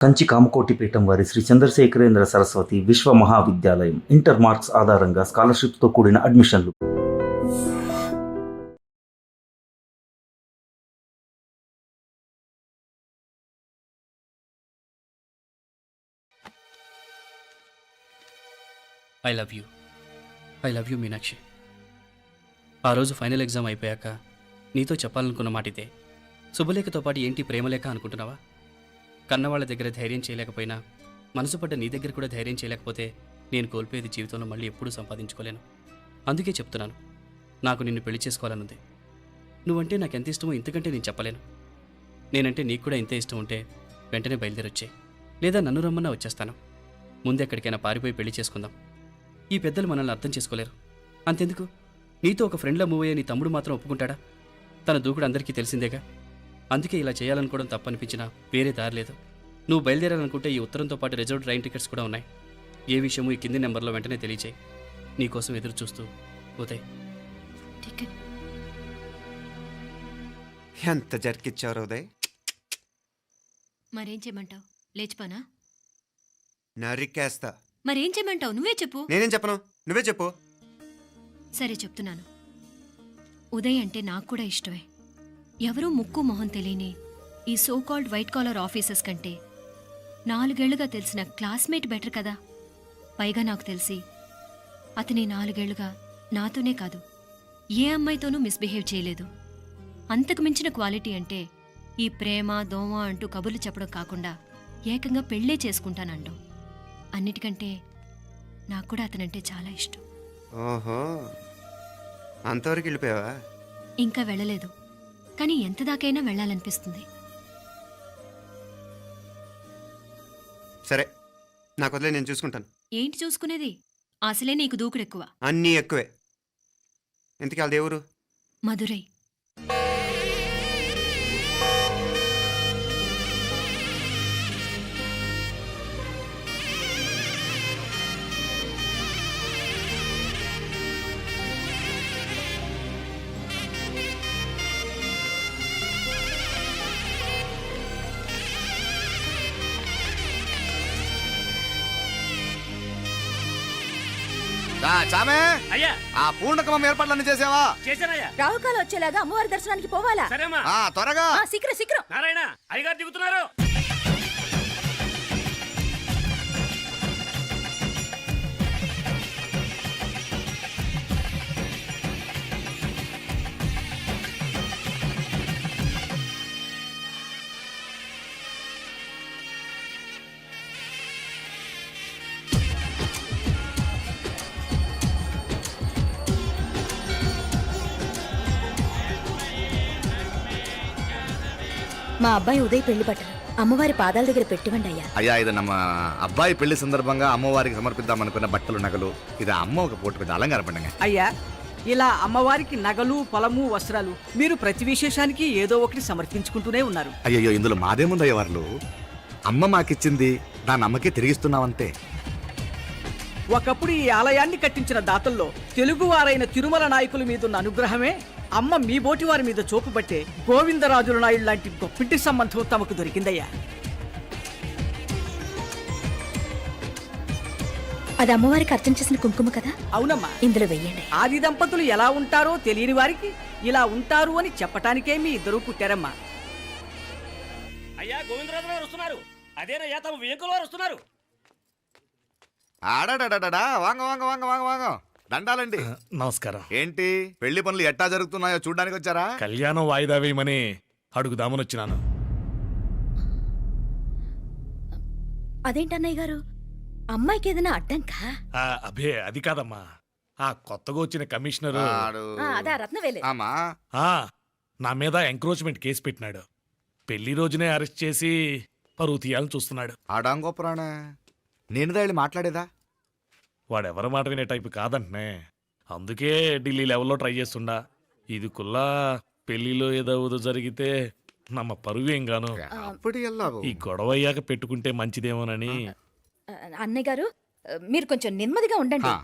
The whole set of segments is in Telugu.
కంచి కామకోటి పీఠం వారి శ్రీ చంద్రశేఖరేంద్ర సరస్వతి విశ్వ మహావిద్యాలయం ఇంటర్ మార్క్స్ ఆధారంగా స్కాలర్షిప్తో కూడిన అడ్మిషన్లు. I love you. I love you Meenakshi. ఆ రోజు ఫైనల్ ఎగ్జామ్ అయిపోయాక నీతో చెప్పాలనుకున్న మాట ఇదే. శుభలేఖతో పాటు ఏంటి ప్రేమలేఖ అనుకుంటున్నావా? కన్నవాళ్ళ దగ్గర ధైర్యం చేయలేకపోయినా మనసు పడ్డ నీ దగ్గర కూడా ధైర్యం చేయలేకపోతే నేను కోల్పోయేది జీవితంలో మళ్ళీ ఎప్పుడూ సంపాదించుకోలేను. అందుకే చెప్తున్నాను, నాకు నిన్ను పెళ్లి చేసుకోవాలనుంది. నువ్వంటే నాకు ఎంత ఇష్టమో ఇంతకంటే నేను చెప్పలేను. నేనంటే నీకు కూడా ఇంతే ఇష్టం ఉంటే వెంటనే బయలుదేరొచ్చే, లేదా నన్ను రమ్మన్నా వచ్చేస్తాను. ముందు ఎక్కడికైనా పారిపోయి పెళ్లి చేసుకుందాం. ఈ పెద్దలు మనల్ని అర్థం చేసుకోలేరు. అంతెందుకు, నీతో ఒక ఫ్రెండ్లా మూవ్ అయ్యే నీ తమ్ముడు మాత్రం ఒప్పుకుంటాడా? తన దూకుడు అందరికీ తెలిసిందేగా. అందుకే ఇలా చేయాలనుకోవడం తప్పనిపించినా వేరే దారి లేదు. నువ్వు బయలుదేరాలనుకుంటే ఈ ఉత్తరంతో పాటు రిజర్వ్ ట్రైన్ టికెట్స్ కూడా ఉన్నాయి. ఏ విషయమూ ఈ కింది నెంబర్లో వెంటనే తెలియచేయి. నీకోసం ఎదురు చూస్తూ ఉదయ్. ఎంత జరికిచ్చారు ఉదయ్? మరేం చేయమంటావు? లేచిపోనా? నరికేస్తా. మరేం చేయమంటావు? నువ్వే చెప్పు. నేనేం చెప్పను, నువ్వే చెప్పు. సరే చెప్తున్నాను. ఉదయ్ అంటే నాకు కూడా ఇష్టమే. ఎవరూ ముక్కు మొహం తెలియని ఈ so called white collar officers కంటే 4 ఏళ్లుగా తెలిసిన క్లాస్మేట్ బెటర్ కదా. పైగా నాకు తెలిసి అతని 4 ఏళ్లుగా నాతోనే కాదు ఏ అమ్మాయితోనూ మిస్బిహేవ్ చేయలేదు. అంతకు మించిన క్వాలిటీ అంటే ఈ ప్రేమ దోమ అంటూ కబుర్లు చెప్పడం కాకుండా ఏకంగా పెళ్ళే చేసుకుంటానంటాం. అన్నిటికంటే నాకు కూడా అతనంటే చాలా ఇష్టం. ఓహో, అంతవరకు వెళ్ళిపోయావా? ఇంకా వెళ్ళలేదు, కానీ ఎంత దాకైనా వెళ్ళాలనిపిస్తుంది. సరే, నాకు వదిలే, నేను చూసుకుంటాను. ఏంటి చూసుకునేది? అసలే నీకు దూకుడెక్కువ. అన్నీ ఎక్కువే. ఇంతకీ వాళ్ళ దేవురు? మధురై. చామే, అయ్యా, ఆ పూర్ణకమం ఏర్పాట్లన్నీ చేసావా? చేశానయ్యా. రాహుకాలం వచ్చేలాగా అమ్మవారి దర్శనానికి పోవాలా? సరేమ్మా. త్వరగా. శీఘ్రం శీఘ్రం. నారాయణ అయ్యగారు దిగుతున్నారు. మా అబ్బాయి ఉదయ్ పెళ్లి బట్టలు అమ్మవారి పాదాల దగ్గర పెట్టివండి అయ్యా. అయ్యా, ఇది నమ్మ అబ్బాయి పెళ్లి సందర్భంగా అమ్మవారికి సమర్పిద్దాం అనుకున్న బట్టలు నగలు. ఇది అమ్మ ఒక పూట పెద్ద అలంకార పండుగ. అయ్యా, ఇలా అమ్మవారికి నగలు పొలము వస్త్రాలు మీరు ప్రతి విశేషానికి ఏదో ఒకటి సమర్పించుకుంటూనే ఉన్నారు. అయ్యో, ఇందులో మాదేముందయ్య వాళ్ళు. అమ్మ మాకిచ్చింది, దాని అమ్మకే తిరిగిస్తున్నామంతే. ఒకప్పుడు ఈ ఆలయాన్ని కట్టించిన దాతల్లో తెలుగువారైన తిరుమల నాయకుల మీదున్న అనుగ్రహమే అమ్మ మీ బోటి వారి మీద చూపు పట్టే గోవిందరాజుల నాయుడు లాంటి గొప్పింటి సంబంధం తమకు దొరికిందయ్యా. అది అమ్మవారికి అర్చన చేసిన కుంకుమ కదా? అవునమ్మా, ఇందులో వెయ్యండి. ఆది దంపతులు ఎలా ఉంటారో తెలియని వారికి ఇలా ఉంటారు అని చెప్పటానికే మీ ఇద్దరూ పుట్టారమ్మా. అయ్యా, గోవిందరాజు గారు వస్తున్నారు. అదేనయ్యా, తమ వెంకుల వారు వస్తున్నారు. ఆడాడా, వాంగ వాంగ వాంగ వాంగ వాంగ. దండాలండి. నమస్కారం. ఏంటి పెళ్లి పనులు ఎట్టా జరుగుతున్నాయో చూడడానికి వచ్చారా? కళ్యాణం వాయిదా వేయమని అడుగుదామని వచ్చినాను. అదేంటన్నయ్య గారు, అమ్మాయికి ఏదైనా అడ్డంకా? అభే, అది కాదమ్మా. ఆ కొత్తగా వచ్చిన కమిషనరు అదా రత్నవేలే. ఆమా, నా మీద ఎంక్రోచ్మెంట్ కేసు పెట్టినాడు. పెళ్లి రోజునే అరెస్ట్ చేసి పరువు తీయాలని చూస్తున్నాడు. ఆడాంగో పురాణ నేనుదా వెళ్ళి మాట్లాడేదా? వాడెవరి మాట వినే టైపు కాదంటనే. అందుకే ఢిల్లీ లెవెల్లో ట్రై చేస్తుండా. ఇది కుల్లా పెళ్లిలో ఏదో జరిగితే నమ్మ పరువేం గాను. ఈ గొడవ అయ్యాక పెట్టుకుంటే మంచిదేమోనని. అన్నయ్య గారు, మీరు కొంచెం నెమ్మదిగా ఉండండి.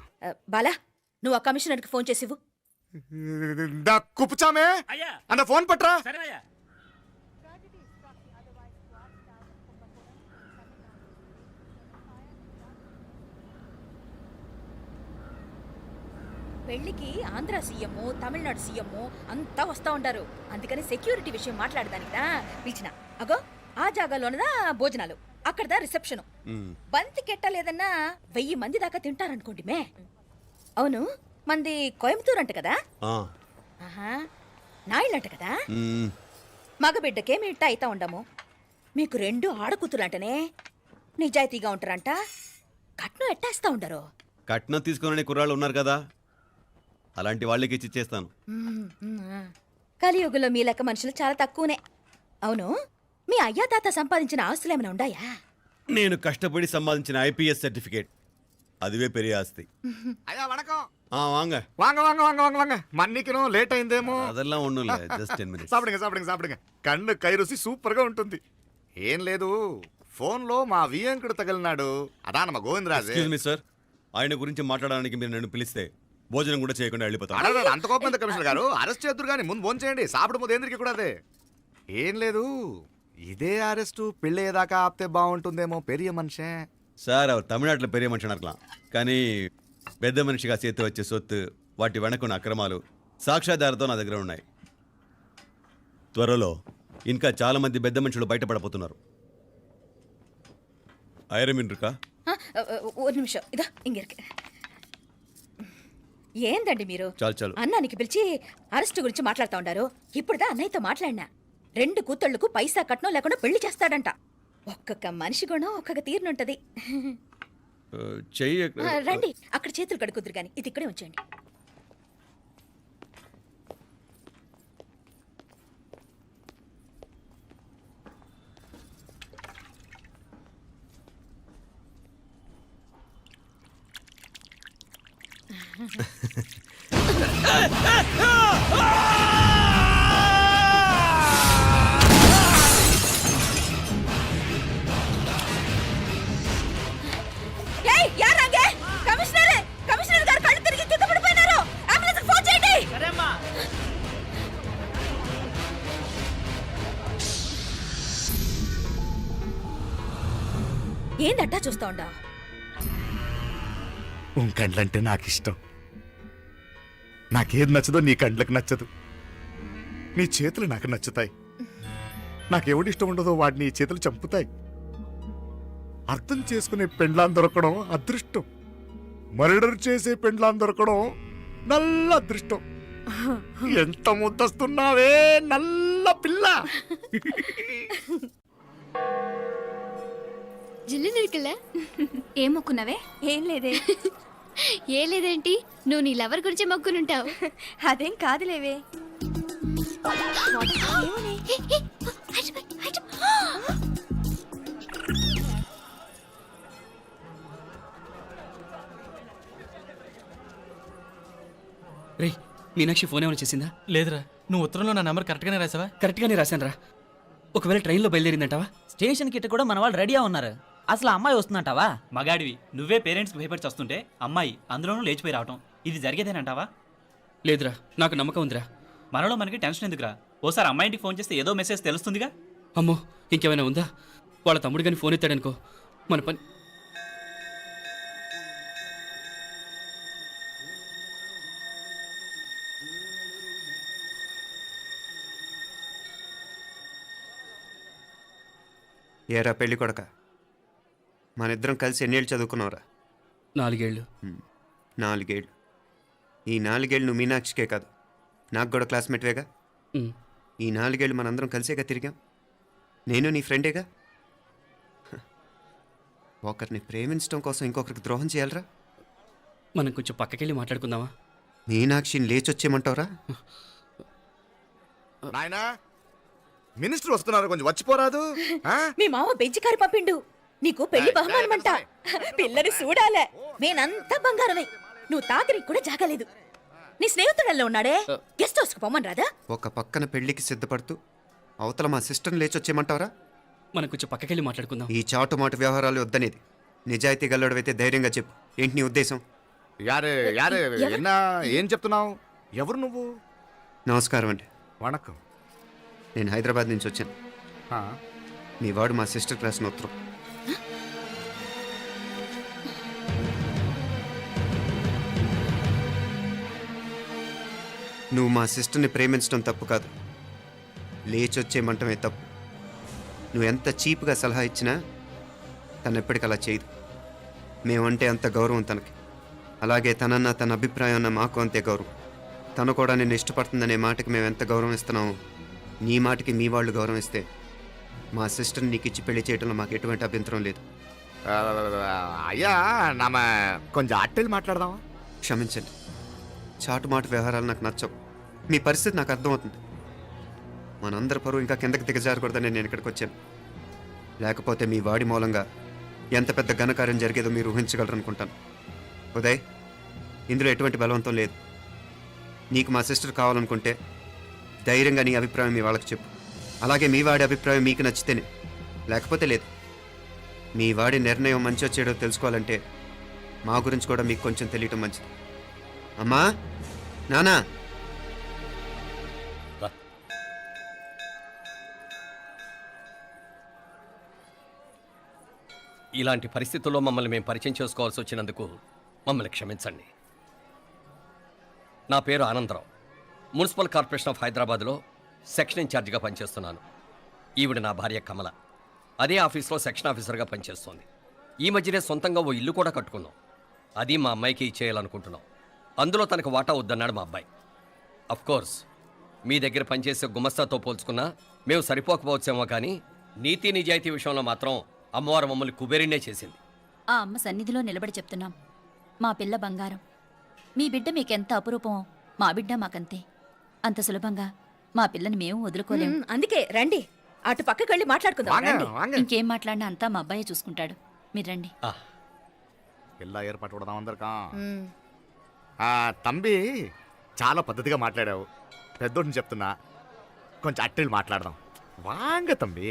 బాలా, నువ్వు ఆ కమిషనర్కి ఫోన్ చేసివు. కుప్పుచామే అయ్యా, అన్న ఫోన్ పట్రా. సరేనయ్యా. పెళ్లికి ఆంధ్ర సీఎం తమిళనాడు సీఎం అంతా వస్తా ఉంటారు. అందుకని సెక్యూరిటీ విషయం మాట్లాడదానికిదా పిలిచిన. అగో ఆ జాగాలోనదా భోజనాలు, అక్కడదా రిసెప్షన్. బంతి కెట్టలేదన్నా 1000 మంది దాకా తింటారనుకోండి మే. అవును, మంది కోయంబత్తూర్ అంట కదా? ఆహా, నాయుళ్ళంట కదా? మగబిడ్డకే మీ ఇట్ట అయితా ఉండము. మీకు 2 ఆడకూతులంటనే నిజాయితీగా ఉంటారంట. కట్నం ఎట్టేస్తా ఉండరు. కట్నం తీసుకునే కుర్రాళ్ళు ఉన్నారు కదా, అలాంటి వాళ్ళకి ఇచ్చేస్తాను. కలియుగంలో మీ లెక్క మనుషులు చాలా తక్కువనే. అవును, మీ అయ్యా తాత సంపాదించిన ఆస్తులు ఏమైనా ఉన్నాయా? నేను కష్టపడి సంపాదించిన ఐపీఎస్ సర్టిఫికేట్, అదివే పెరిగే ఆస్తి. అయ్యా వణకం. వాంగ வாங்க வாங்க வாங்க வாங்க வாங்க மன்னிக்கணும் லேட் అయిందేమో. అదెల్లా ఉండు, జస్ట్ 10 minutes. సాப்பிடுங்க సాப்பிடுங்க సాப்பிடுங்க. కన్ను కై రుచి సూపర్ గా ఉంటుంది. ఏం లేదు, ఫోన్ లో మా వియంకుడు తగిలినాడు, అదా నమ్మ గోవిందరాజు. ఎక్స్క్యూజ్ మీ సార్, ఆయన గురించి మాట్లాడడానికి మీరు నన్ను పిలిస్తే భోజనం కూడా చేయకుండా వెళ్ళిపోతాను. అడగదు, అంత కోపం ఎంత కమిషనర్ గారు? అరెస్ట్ చేద్దరు కానీ ముందు ఫోన్ చేయండి. సాப்பிடும் పోతే ఎందుకు కూడా అదే. ఏం లేదు, ఇదే అరెస్టు పెళ్ళేదాకా ఆపితే బాగుంటుందేమో. పెరియ మనిషే సార్, அவர் తమిళనాడులో పెరిగే మనిషి అనర్కలాం, కానీ పెద్ద మనిషిగా చేతి వచ్చే సొత్తు, వాటి వెనకున్న అక్రమాలు సాక్ష్యాధారాలతో నా దగ్గర ఉన్నాయి. త్వరలో ఇంకా చాలా మంది పెద్ద మనుషులు బయటపడబోతున్నారు. ఐరమిన్రుకా ஒரு நிமிஷம் இதோ இங்க இருக்கு. ఏందండి మీరు? చాలు చాలు. అన్నానికి పిలిచి అరెస్ట్ గురించి మాట్లాడుతూ ఉండారు. ఇప్పుడుదా అన్నయ్యతో మాట్లాడినా. 2 కూతుళ్లకు పైసా కట్నం లేకుండా పెళ్లి చేస్తాడంట. ఒక్కొక్క మనిషి గుణం ఒక్కొక్క తీరునుంటది. చెయ్యి రండి, అక్కడ చేతులు కడుకుదురు గాని ఇది ఇక్కడే ఉంచండి. ఏయ్, యారాంగే? కమిషనర్ గారు కళ్ళు తిరిగి కింద పడిపోయినారు. అంబులెన్స్ ఫోన్ చేయండి. ఏందట్టా చూస్తా ఉండా? కండ్లంటే నాకు ఇష్టం. నాకేది నచ్చదో నీ కండ్లకు నచ్చదు. నీ చేతులు నాకు నచ్చుతాయి. నాకెవడి ఇష్టం ఉండదో వాడిని నీ చేతులు చంపుతాయి. అర్థం చేసుకునే పెండ్లాం దొరకడం అదృష్టం. మర్డర్ చేసే పెండ్లాం దొరకడం నల్ల అదృష్టం. ఎంత ముద్దస్తున్నావే నల్ల పిల్ల. జిల్లు నిరుకులే ఏం మొక్కున్నావే? ఏం లేదే. ఏ లేదేంటి? నువ్వు నీ లవర్ గురించి మొక్కునుంటావు. అదేం కాదులేవే. రే, మీనాక్షి ఫోన్ ఏమైనా చేసిందా? లేదురా, నువ్వు ఉత్తరంలో నా నెంబర్ కరెక్ట్గానే రాసావా? కరెక్ట్గానే రాశాను రా. ఒకవేళ ట్రైన్లో బయలుదేరిందంటావా? స్టేషన్ కిட்ட కూడా మన వాళ్ళు రెడీగా ఉన్నారు. అసలు అమ్మాయి వస్తుందంటావా? మగాడివి నువ్వే పేరెంట్స్కి భయపడి వస్తుంటే అమ్మాయి అందులోనూ లేచిపోయి రావటం ఇది జరిగేదేనంటావా? లేదురా, నాకు నమ్మకం ఉందిరా. మనలో మనకి టెన్షన్ ఎందుకురా? ఓసారి అమ్మాయి ఇంటికి ఫోన్ చేస్తే ఏదో మెసేజ్ తెలుస్తుందిగా. అమ్మో, ఇంకేమైనా ఉందా? వాళ్ళ తమ్ముడు కానీ ఫోన్ ఎత్తాడనుకో, మన పని. ఏరా పెళ్ళి కొడక, మన ఇద్దరం కలిసి ఎన్నేళ్ళు చదువుకున్నావురా? 4 ఏళ్ళు. 4 ఏళ్ళు. ఈ 4 ఏళ్ళు నువ్వు మీనాక్షికే కాదు, నాకు కూడా క్లాస్మేట్వేగా. ఈ 4 ఏళ్ళు మనందరం కలిసేగా తిరిగాం. నేను నీ ఫ్రెండేగా. ఒకరిని ప్రేమించడం కోసం ఇంకొకరికి ద్రోహం చేయాలరా? మనం కొంచెం పక్కకెళ్ళి మాట్లాడుకుందామా? మీనాక్షిని లేచొచ్చేయమంటావురా? నాయనా, మినిస్టర్ వస్తున్నారు, కొంచెం వచ్చిపోరాదు. మీ మామ బెంచికారు పంపిండు. నీకు పెళ్లి బహుమానమంట. పిల్లని చూడాలే. నేనంతా బంగారమే. నువ్వు తాకరికి కూడా జాగలేదు. నీ స్నేహితుడల్లో ఉన్నాడే, గెస్ట్ హౌస్కి పొమ్మని రాదా? ఒక పక్కన పెళ్లికి సిద్ధపడుతూ అవతల మా సిస్టర్ని లేచొచ్చేయమంటావరా? మనం కొంచెం పక్కకెళ్ళి మాట్లాడుకుందాం. ఈ చాటు మాట వ్యవహారాలు వద్దనేది. నిజాయితీ గల్లడవైతే ధైర్యంగా చెప్పు. ఏంటి నీ ఉద్దేశం? యారే యారే ఎన్నా ఏం చెప్తున్నావు? ఎవరు నువ్వు? నమస్కారం అండి. వణకం. నేను హైదరాబాద్ నుంచి వచ్చాను. మీ వాడు మా సిస్టర్ క్లాస్ని ఉత్తరం. నువ్వు మా సిస్టర్ని ప్రేమించడం తప్పు కాదు, లేచొచ్చేయమంటమే తప్పు. నువ్వు ఎంత చీప్గా సలహా ఇచ్చినా తను ఎప్పటికీ అలా చేయదు. మేమంటే అంత గౌరవం తనకి, అలాగే తనన్న తన అభిప్రాయం అన్న మాకు అంతే గౌరవం. తను కూడా నిన్ను ఇష్టపడుతుందనే మాటకి మేము ఎంత గౌరవం ఇస్తున్నామో నీ మాటకి మీ వాళ్ళు గౌరవం ఇస్తే మా సిస్టర్ని నీకు ఇచ్చి పెళ్లి చేయడంలో మాకు ఎటువంటి అభ్యంతరం లేదు. అయ్యా నామ కొంచెం అట్టెలు మాట్లాడదామా? క్షమించండి, చాటుమాటు వ్యవహారాలు నాకు నచ్చవు. మీ పరిస్థితి నాకు అర్థమవుతుంది. మనందరి పరువు ఇంకా కిందకి దిగజారకూడదని నేను ఇక్కడికి వచ్చాను. లేకపోతే మీ వాడి మూలంగా ఎంత పెద్ద ఘనకార్యం జరిగేదో మీరు ఊహించగలరు అనుకుంటాను. ఉదయ్, ఇందులో ఎటువంటి బలవంతం లేదు. నీకు మా సిస్టర్ కావాలనుకుంటే ధైర్యంగా నీ అభిప్రాయం మీ వాళ్ళకి చెప్పు. అలాగే మీ వాడి అభిప్రాయం మీకు నచ్చితేనే, లేకపోతే లేదు. మీ వాడి నిర్ణయం మంచి వచ్చేడో తెలుసుకోవాలంటే మా గురించి కూడా మీకు కొంచెం తెలియటం మంచిది. అమ్మా, నానా, ఇలాంటి పరిస్థితుల్లో మమ్మల్ని మేము పరిచయం చేసుకోవాల్సి వచ్చినందుకు మమ్మల్ని క్షమించండి. నా పేరు ఆనందరావు. మున్సిపల్ కార్పొరేషన్ ఆఫ్ హైదరాబాద్లో సెక్షన్ ఇన్ఛార్జిగా పనిచేస్తున్నాను. ఈవిడ నా భార్య కమల. అదే ఆఫీస్లో సెక్షన్ ఆఫీసర్గా పనిచేస్తోంది. ఈ మధ్యనే సొంతంగా ఓ ఇల్లు కూడా కట్టుకున్నాం. అది మా అమ్మాయికి ఇచ్చేయాలనుకుంటున్నాం. అందులో తనకు వాటా వద్దన్నాడు మా అబ్బాయి. అఫ్కోర్స్ మీ దగ్గర పనిచేసే గుమస్తాతో పోల్చుకున్నా మేము సరిపోకపోవచ్చేమో, కానీ నీతి నిజాయితీ విషయంలో మాత్రం అమ్మవారు మమ్మల్ని కుబేరినే చేసింది. ఆ అమ్మ సన్నిధిలో నిలబడి చెప్తున్నాం, మా పిల్ల బంగారం. మీ బిడ్డ మీకెంత అపురూపమో మా బిడ్డ మాకంతే. అంత సులభంగా మా పిల్లని మేము వదులుకోలేము. అందుకే రండి, అటు పక్కకి వెళ్ళి మాట్లాడుకుందాం. రండి. ఇంకేం మాట్లాడినా అంతా మా అబ్బాయే చూసుకుంటాడు. మీరు రండి. ಎಲ್ಲ ఏర్పాటు కొడదాం అందరికా. మ్మ్. తంబి చాలా పద్ధతిగా మాట్లాడావు. పెద్దోడిని చెప్తున్నా, కొంచెం అట్టెలు మాట్లాడదాం. వాంగ తంబి.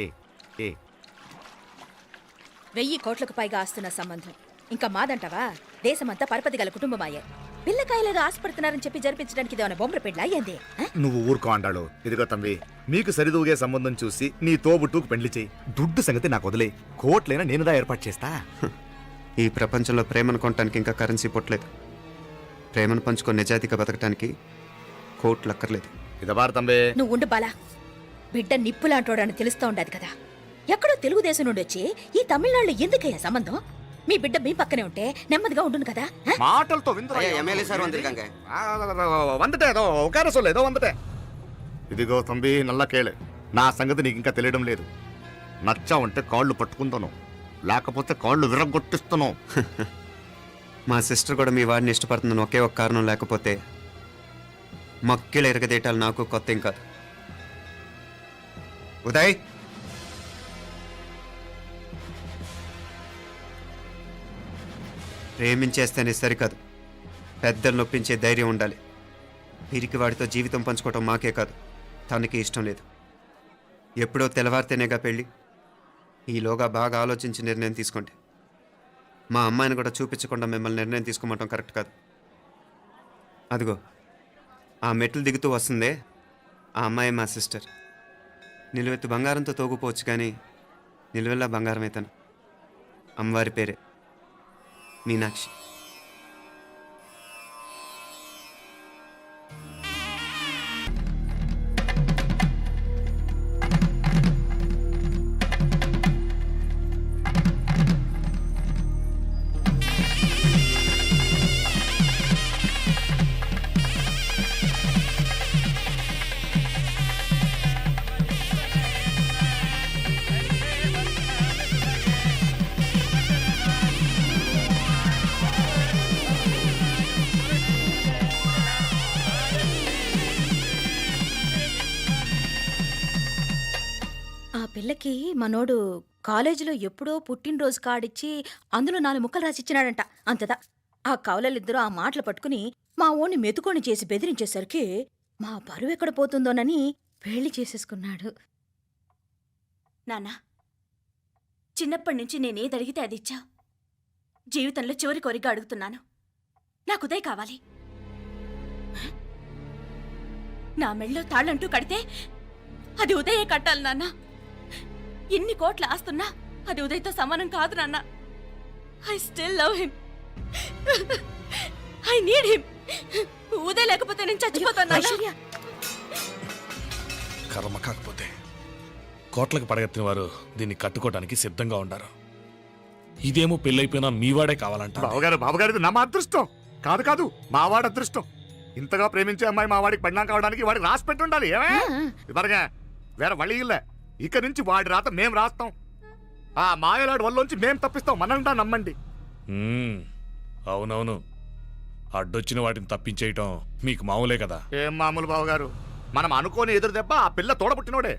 1000 కోట్లకు పైగా ఆస్తున్న సంబంధం ఇంకా మాదంటావా? దేశమంతా పరపతి గల కుటుంబమాయే. పిల్లకాయలుగా ఆశపడుతున్నారని చెప్పి జరిపించడానికి ఇదేమైనా బొమ్మర పెళ్ళి అయ్యింది? నువ్వు ఊరుకో అండాడు. ఇదిగో తంబి, మీకు సరిదూగే సంబంధం చూసి నీ తోబుట్టుకు పెళ్లి చేయి. దుడ్డు సంగతి నాకు వదిలే. కోట్లైనా నేనుదా ఏర్పాటు చేస్తా. ఈ ప్రపంచంలో ప్రేమను కొనటానికి ఇంకా కరెన్సీ పుట్టలేదు. ప్రేమను పంచుకొని నిజాయితీగా బతకటానికి కోట్లు అక్కర్లేదు. ఇదబారు తంబి. నువ్వు ఉండు బాలా. బిడ్డ నిప్పులాంటోడని తెలుస్తూ ఉండదు కదా. ఎక్కడో తెలుగుదేశం నుండి వచ్చి ఈ తమిళనాడులో ఎందుకయ్యా సంబంధం? మీ బిడ్డ మీ పక్కనే ఉంటే నెమ్మదిగా ఉండును కదా. మాటలతో ఇదిగో తంబి, నల్ల కేళే. నా సంగతి నీకు ఇంకా తెలియడం లేదు. నచ్చా ఉంటే కాళ్ళు పట్టుకుంటాను, లేకపోతే కాళ్ళు విరగొట్టిస్తాను. మా సిస్టర్ కూడా మీ వాడిని ఇష్టపడుతుందని ఒకే ఒక కారణం లేకపోతే మక్కిల ఎరగదేటాలు నాకు కొత్త ఏం కాదు. ఉదయ్, ప్రేమించేస్తేనే సరికాదు, పెద్దలు నొప్పించే ధైర్యం ఉండాలి. వీరికి వాడితో జీవితం పంచుకోవటం మాకే కాదు, తనకి ఇష్టం లేదు. ఎప్పుడో తెల్లవారితేనేగా పెళ్ళి. ఈలోగా బాగా ఆలోచించి నిర్ణయం తీసుకోండి. మా అమ్మాయిని కూడా చూపించకుండా మిమ్మల్ని నిర్ణయం తీసుకోమంటాం కరెక్ట్ కాదు. అదిగో ఆ మెట్లు దిగుతూ వస్తుందే, ఆ అమ్మాయి మా సిస్టర్. నిలువెత్తు బంగారంతో తోగుపోవచ్చు, కానీ నిలువెల్లా బంగారం అవుతాను. అమ్మవారి పేరే మీనాక్షి. పిల్లకి మనోడు కాలేజీలో ఎప్పుడో పుట్టినరోజు కార్డిచ్చి అందులో 4 ముక్కలు రాసిచ్చినాడంట. అంతదా ఆ కవలలిద్దరూ ఆ మాటలు పట్టుకుని మా ఓణ్ణి మెతుకొని చేసి బెదిరించేసరికి మా పరువు ఎక్కడ పోతుందోనని పెళ్లి చేసేసుకున్నాడు. నాన్నా, చిన్నప్పటి నుంచి నేనేది అడిగితే అది ఇచ్చావు. జీవితంలో చివరి కోరిక అడుగుతున్నాను, నాకు ఉదయ్ కావాలి. నా మెళ్ళో తాళ్ళంటూ కడితే అది ఉదయే కట్టాలి నాన్న. ఎన్ని కోట్ల ఆస్తున్నా అది ఉదయ్తో సమానం కాదు నాన్న. I still love him. I need him. Uday లేకపోతే నేను చచ్చిపోతాను ఐశ్వర్య కర్మ కాకపోతే కోట్లకు పడగెత్తిన వారు దీన్ని కట్టుకోవడానికి సిద్ధంగా ఉండారు. ఇదేమో పెళ్ళైపోయినా మీవాడే కావాలంట. బావగారు ఇది నా మా అదృష్టం కాదు కాదు మావాడి అదృష్టం. ఇంతగా ప్రేమించే అమ్మాయి మా వాడికి పెళ్ళాం కావడానికి వాడికి రాసి పెట్టి ఉండాలి. ఏమే ఇవరగా వేరే వళ్ళి ఇల్లే. ఇక నుంచి వాడి రాత మేం రాస్తాం. ఆ మాయలాడు వల్లోంచి మేం తప్పిస్తాం. మనంటా నమ్మండి. అవునవును, అడ్డొచ్చిన వాటిని తప్పించేయటం మీకు మామూలే కదా. ఏం మామూలు బావగారు, మనం అనుకోని ఎదురు దెబ్బ ఆ పిల్ల తోడబుట్టినోడే.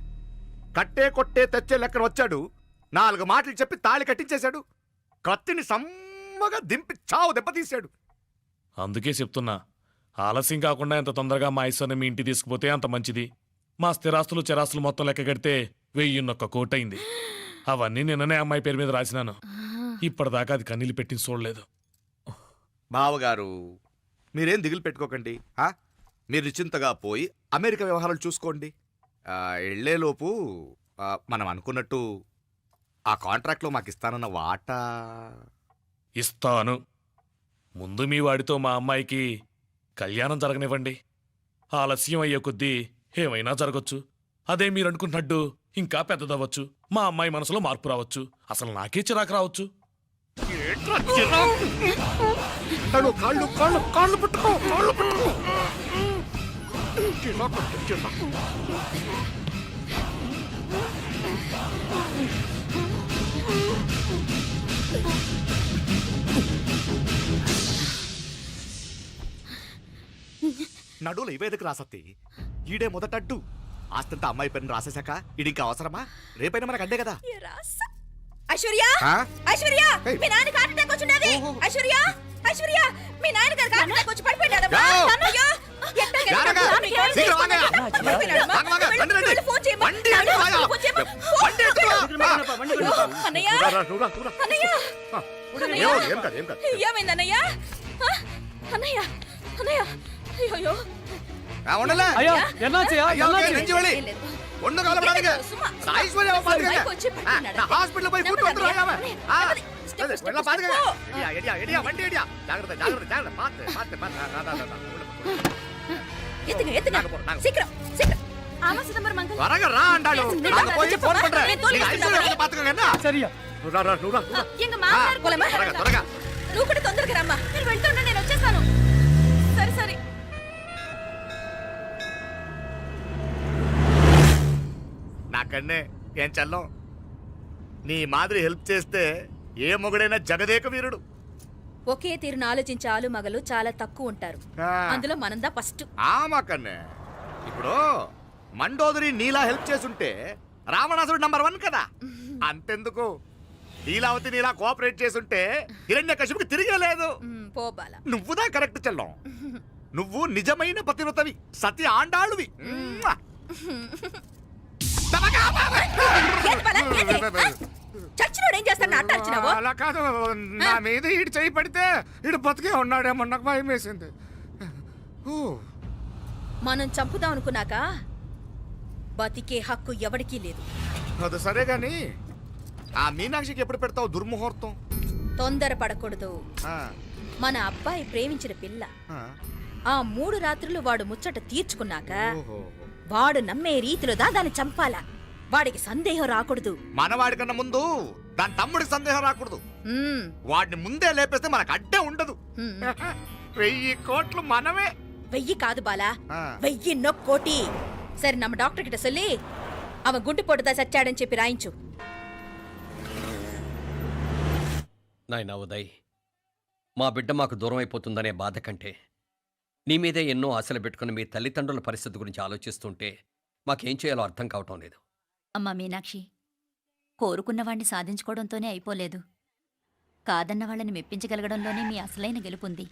కట్టే కొట్టే తెచ్చే లెక్కన వచ్చాడు. 4 మాటలు చెప్పి తాళి కట్టించేశాడు. కత్తిని సమ్మగా దింపి చావు దెబ్బతీశాడు. అందుకే చెప్తున్నా, ఆలస్యం కాకుండా ఎంత తొందరగా మా ఐశ్వర్యం మీ ఇంటికి తీసుకుపోతే అంత మంచిది. మా స్థిరాస్తులు చిరాస్తులు మొత్తం లెక్క కడితే 1001 కోటయింది. అవన్నీ నిన్ననే అమ్మాయి పేరు మీద రాసినాను. ఇప్పటిదాకా అది కన్నీళ్ళు పెట్టి చూడలేదు. బావగారు మీరేం దిగులు పెట్టుకోకండి. మీరు నిశ్చింతగా పోయి అమెరికా వ్యవహారాలు చూసుకోండి. వెళ్లేలోపు మనం అనుకున్నట్టు ఆ కాంట్రాక్ట్లో మాకు ఇస్తానన్న వాటా ఇస్తాను. ముందు మీ వాడితో మా అమ్మాయికి కళ్యాణం జరగనివ్వండి. ఆలస్యం అయ్యే కొద్దీ ఏమైనా జరగచ్చు. అదే మీరు అనుకుంటున్నట్టు ఇంకా పెద్దదవ్వచ్చు. మా అమ్మాయి మనసులో మార్పు రావచ్చు. అసలు నాకే చిరాకు రావచ్చు. కాళ్ళు పట్టుకో. నడువులు ఇవేదకు రాసత్తి. ఈడే మొదటడ్డు. ఆస్తంతా అమ్మాయి పేరుని రాసేశాక ఇది ఇంకా అవసరమా? రేపైనా మనకు అడ్డే కదా. ఐశ్వర్య ఐశ్వర్య మీ నాన్న హార్ట్ అటాక్ వచ్చినది. ఐశ్వర్య ఐశ్వర్య మీ నాన్న గారికి హార్ట్ అటాక్ వచ్చి పడిపోయాడు. అన్నయ్య ఏమైందన్నయ్య? అన్నయ్య అన్నయ్య అయ్యో హాస్పిటల్ పోయి త్వరగా రా అంటాడు. నువ్వు కూడా తొందరగా రమ్మా. నేను వెళ్తున్నా, నేను వచ్చేస్తాను. సరే సరే. నాకన్నే ఏం చల్లం. నీ మాదిరి హెల్ప్ చేస్తే ఏ మొగుడైనా జగదేక వీరుడు. ఒకే తీరును ఆలోచించే ఆలు మగలు చాలా తక్కువ ఉంటారు. అందులో మనందా ఫస్ట్. మాకన్నే ఇప్పుడు మండోదరి నీలా హెల్ప్ చేసుంటే రావణాసుడు నంబర్ 1 కదా. అంతెందుకు, లీలావతి నీలా కోఆపరేట్ చేసుంటే హిరణ్యకశిపుకి తిరిగే లేదు. పోబాల నువ్వుదా కరెక్ట్ చెల్లం. నువ్వు నిజమైన పతివ్రతవి, సతి ఆండాళువి. చచ్చినోడు ఏం చేస్తాడు? అట్టార్చినావు. అలా కాదు, నా మీద ఈడు చేయి పడితే ఈడు బతికే ఉన్నాడేమో నాకు భయం వేసింది. మనం చంపుదాం అనుకున్నాక బతికే హక్కు ఎవరికీ లేదు. అది సరే గాని ఆ మీనాక్షికి ఎప్పుడు పెడతావు దుర్ముహూర్తం? తొందర పడకూడదు. మన అబ్బాయి ప్రేమించిన పిల్ల ఆ 3 రాత్రులు వాడు ముచ్చట తీర్చుకున్నాక వాడు నమ్మే రీతిలో దాన్ని చంపాలా. వాడికి సందేహం రాకూడదు. మనవాడి కన్నా ముందు దాని తమ్ముడికి సందేహం రాకూడదు. వాడిని ముందే లేపేస్తే మనకు అడ్డే ఉండదు. 1000 కోట్లు మనమే. 1000 కాదు బాలా, 1000 కోటి. సరే, నమ్మ డాక్టర్ కిட்ட சொல்லி அவன் గుండు పొట్టుదా చచ్చాడని చెప్పి రాయించు. నాయనా ఉదయ్, మా బిడ్డ మాకు దూరం అయిపోతుందనే బాధ కంటే నీ మీదే ఎన్నో ఆశలు పెట్టుకుని మీ తల్లిదండ్రుల పరిస్థితి గురించి ఆలోచిస్తుంటే మాకేం చేయాలో అర్థం కావటం లేదు. అమ్మా మీనాక్షి, కోరుకున్నవాణ్ణి సాధించుకోవడంతోనే అయిపోలేదు. కాదన్న వాళ్ళని మెప్పించగలగడంలోనే మీ అసలైన గెలుపుంది.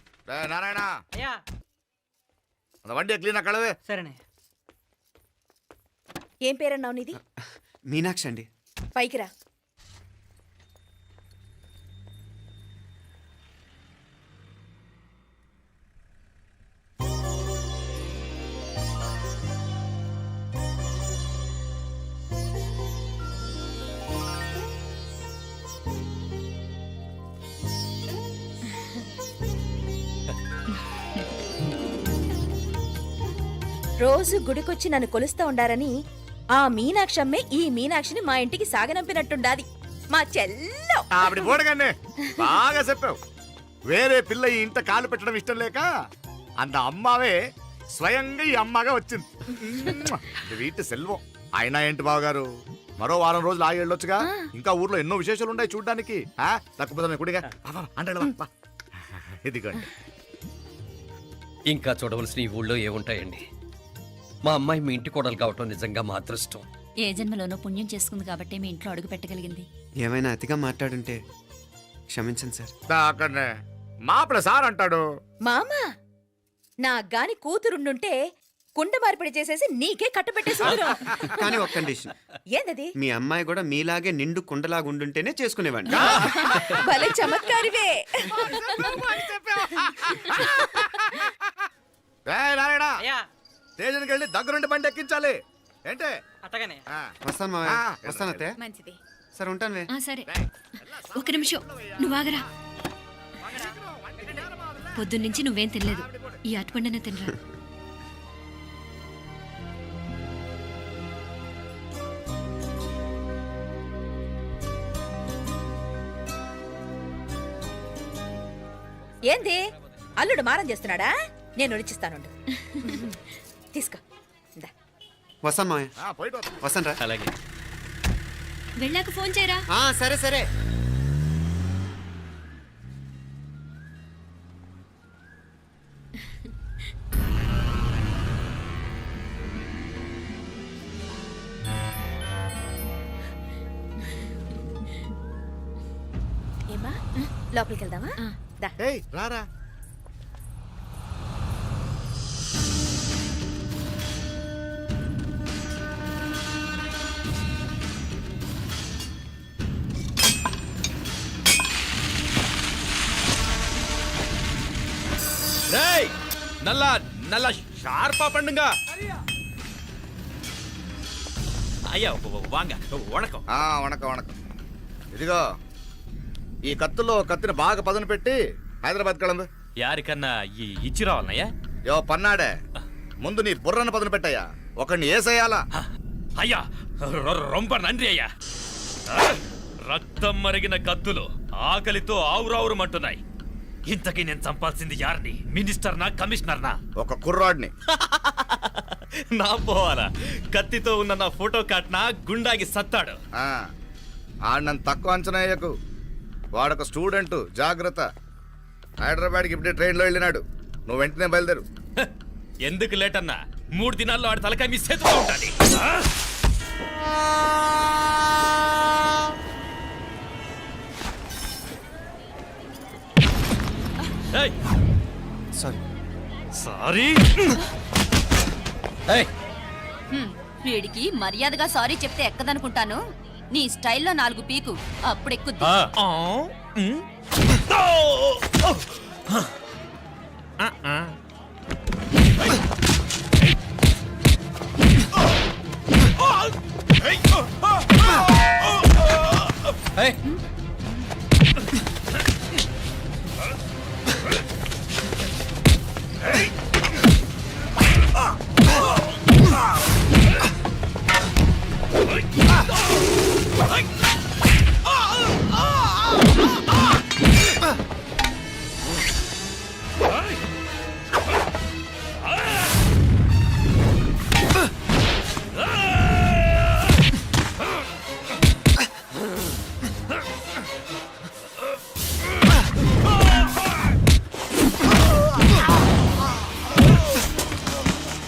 సరేనే. ఏం పేరన్నావు నీది? మీనాక్షి అండి. పైకి రా. రోజు గుడికొచ్చి నన్ను కొలుస్తా ఉండారని ఆ మీనాక్షమ్మే ఈ మీనాక్షిని మా ఇంటికి సాగనంపినట్టుండాది మా చెల్లో. ఆవిడ పోడగానే బాగా చెప్పావు. వేరే పిల్ల ఈ ఇంట కాలు పెట్టడం ఇష్టం లేక అంత అమ్మావే స్వయంగా ఈ అమ్మగా వచ్చింది. ఇది వీటి సెల్వం. అయినా ఏంటి బావగారు, మరో వారం రోజులు ఆగి వెళ్ళొచ్చుగా. ఇంకా ఊర్లో ఎన్నో విశేషాలు ఉన్నాయి చూడ్డానికి. తక్కువ కుడిగా అంటే ఇదిగోండి. ఇంకా చూడవలసిన ఈ ఊళ్ళో ఏముంటాయండి? మా అమ్మాయి మీ ఇంటి కోడలు కావటం నిజంగా మా అదృష్టం. ఏ జన్మలోనో పుణ్యం చేసుకుంది కాబట్టి మీ ఇంట్లో అడుగు పెట్టగలిగింది. ఏమైనా అతిగా మాట్లాడుంటే క్షమించండి సార్. అక్కడనే మాపల సార్ అంటాడు. మామ నా గాని కూతురుండుంటే కుండ మార్పిడి చేసేసి నీకే కట్టబెట్టేసి కానీ ఒక కండిషన్. ఏందది? మీ అమ్మాయి కూడా మీలాగే నిండు కుండలాగా ఉండుంటేనే చేసుకునేవాడిని. భలే చమత్కారివే. స్టేషన్కి వెళ్ళి దగ్గరుండి బండి ఎక్కించాలి. ఏంటే అట్టగానే వస్తాను మావయ్య. వస్తాను అత్తే. మంచిది. సరే ఉంటాను. సరే ఒక నిమిషం నువ్వు ఆగరా. పొద్దున్నుంచి నువ్వేం తినలేదు. ఈ అటుపండనే తినరా. ఏంది అల్లుడు మారం చేస్తున్నాడా? నేను రుచిస్తాను. తీసుకో. ఇందా. వస్తాను మావయ్య. వస్తాను రా. అలాగే. వెళ్ళాక ఫోన్ చేయరా. సరే సరే. ఏమా లోపలికి వెళ్దామా? దా. ఏయ్ రారా. నల్ల నల్ల షార్పా పండుగ. అయ్యా వాంగ వణకం. వణకం వణకం. ఇదిగో ఈ కత్తుల్లో కత్తిని బాగా పదును పెట్టి హైదరాబాద్ కళందు. యారికన్నా ఇచ్చి రావాలన్నయ్యా? యో పన్నాడే, ముందు నీ బుర్రను పదును పెట్టయ్యా. ఒకడిని ఏసేయాలా? అయ్యా రొంప నంది అయ్యా. రక్తం మరిగిన కత్తులు ఆకలితో ఆవురావురమంటున్నాయి. ఇంతకీ నేను చంపాల్సింది యారిని? మినిస్టర్నా కమిషనర్నా? ఒక కుర్రాడిని. నా పోవాలా? కత్తితో ఉన్న నా ఫోటో కాట్నా గుండాగి సత్తాడు. ఆడినంత తక్కువ అంచనా వేయకు. వాడొక స్టూడెంట్, జాగ్రత్త. హైదరాబాద్కి ఇప్పుడే ట్రైన్లో వెళ్ళినాడు. నువ్వు వెంటనే బయలుదేరు. ఎందుకు లేట్ అన్నా? 3 దినాల్లో ఆడి తలకాయ మీ చేతిలో ఉండాలి. సారీ. వీడికి మర్యాదగా సారీ చెప్తే ఎక్కదనుకుంటాను. నీ స్టైల్లో 4 పీకు, అప్పుడెక్కుద్ది.